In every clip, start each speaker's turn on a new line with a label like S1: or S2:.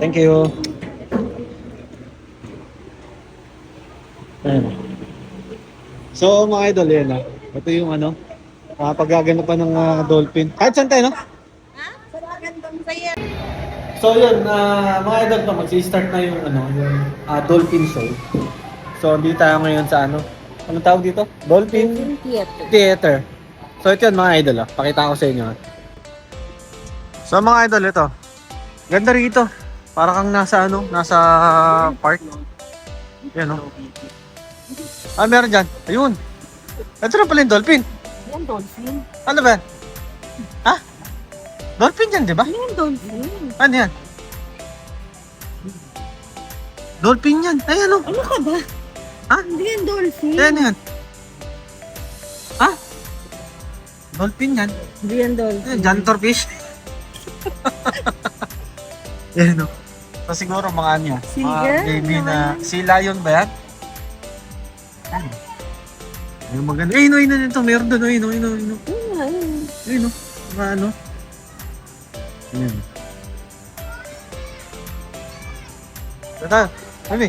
S1: Thank you. Ayan. So mga idol, yan ah. Ito yung ano, paggagano pa ng dolphin. Kahit saan tayo, no?
S2: Ha? Sa magandang saya.
S1: So yun, mga idol to, magsi-start na yung ano, yung dolphin show. So hindi tayo ngayon sa ano, anong tawag dito? Dolphin
S2: Theater.
S1: Theater. So ito yun mga idol, pakita ko sa inyo. So mga idol, ito. Ganda rito. Para kang nasa ano, nasa park. Yan o. Meron dyan. Ayun. Ito na pala yung dolphin.
S2: Yan, dolphin.
S1: Ano ba yan? Ha? Dolphin yan, di ba?
S2: Yan, dolphin.
S1: Ano yan? Dolphin yan. Ay, ano?
S2: Ano ka ba?
S1: Ha?
S2: Hindi yan, dolphin.
S1: Ay, ano yan? Ha? Dolphin yan.
S2: Hindi yan, dolphin.
S1: Ayan, janitor fish. Yan o. So siguro mga ano yan?
S2: Sea
S1: Mga
S2: lion
S1: baby na...
S2: naman.
S1: Sea lion ba yan? Ano? Ayun, maganda. Ayun, ayun, ito. Meron doon. Ayun, ayun, ayun.
S2: Ayun.
S1: Ayun o. Mga ano. Ayun. Tata, kami.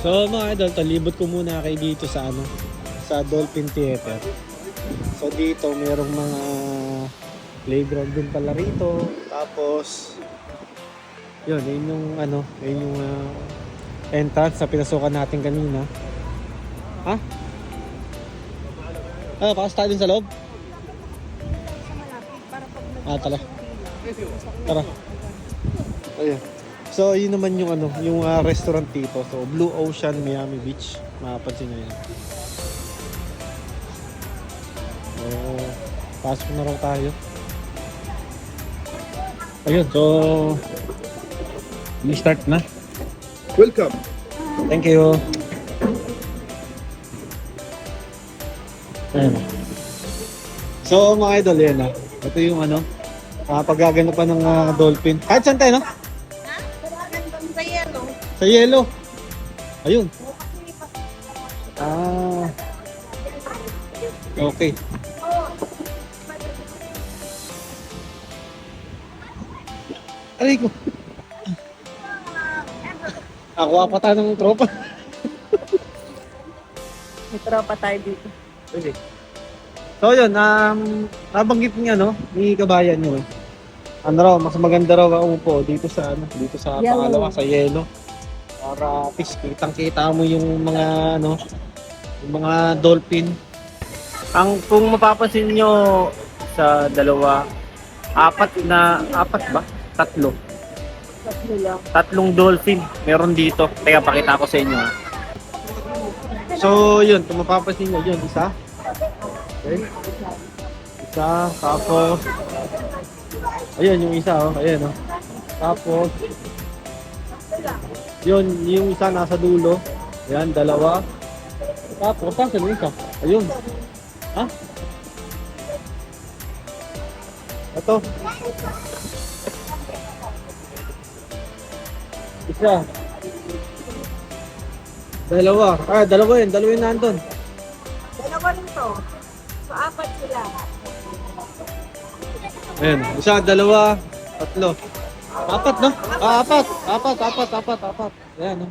S1: So mga idol, talibot ko muna kayo dito sa ano, sa Dolphin Theater. So dito merong mga playground din pala rito. Tapos yun yung ano, yun yung entrance na pinasukan natin kanina. Ha? Pasok tayo din sa loob? Tara. Tara. Ayun. So, yun naman yung ano, yung restaurant dito. So, Blue Ocean Miami Beach. Mapapansin nyo yan. So, pasok na raw tayo. Ayun, so i-start na.
S3: Welcome.
S1: Thank you. Ayun. So, mga idol, yan ah. Ito yung ano, paggagano pa ng dolphin. Kahit saan tayo, no?
S2: Ha? Sa magandang saya, no?
S1: Sa yellow. Ayun. Okay. Aray ko. Ako pa tayo ng tropa.
S2: May tropa tayo dito.
S1: Okay. So yun, nabanggit niya no, ni kabayan niyo. Ano raw, mas maganda raw umupo dito sa ano, dito sa
S2: Yellow.
S1: pangalawa sa yellow. Para at least kitang-kita mo yung mga ano, yung mga dolphin.
S4: Kung mapapansin nyo sa dalawa, apat ba? Tatlo.
S2: Tatlo lang.
S4: Tatlong dolphin meron dito. Kaya pakita ko sa inyo.
S1: So yun, kung mapapansin niyo yun, isa. Okay. Isa, tapos ayun yung isa oh, ayun oh. Tapos yun, yung isa nasa dulo. Yan, dalawa. Tapos saan yung isa? Ayun. Ha? Ito. Isa. Dalawa. Dalawa yun. Dalawa yun nandun.
S2: Dalawa rin to. So, apat sila.
S1: Ayan. Isa, dalawa, tatlo. Apat, no? Apat. Apat. Ayan, no?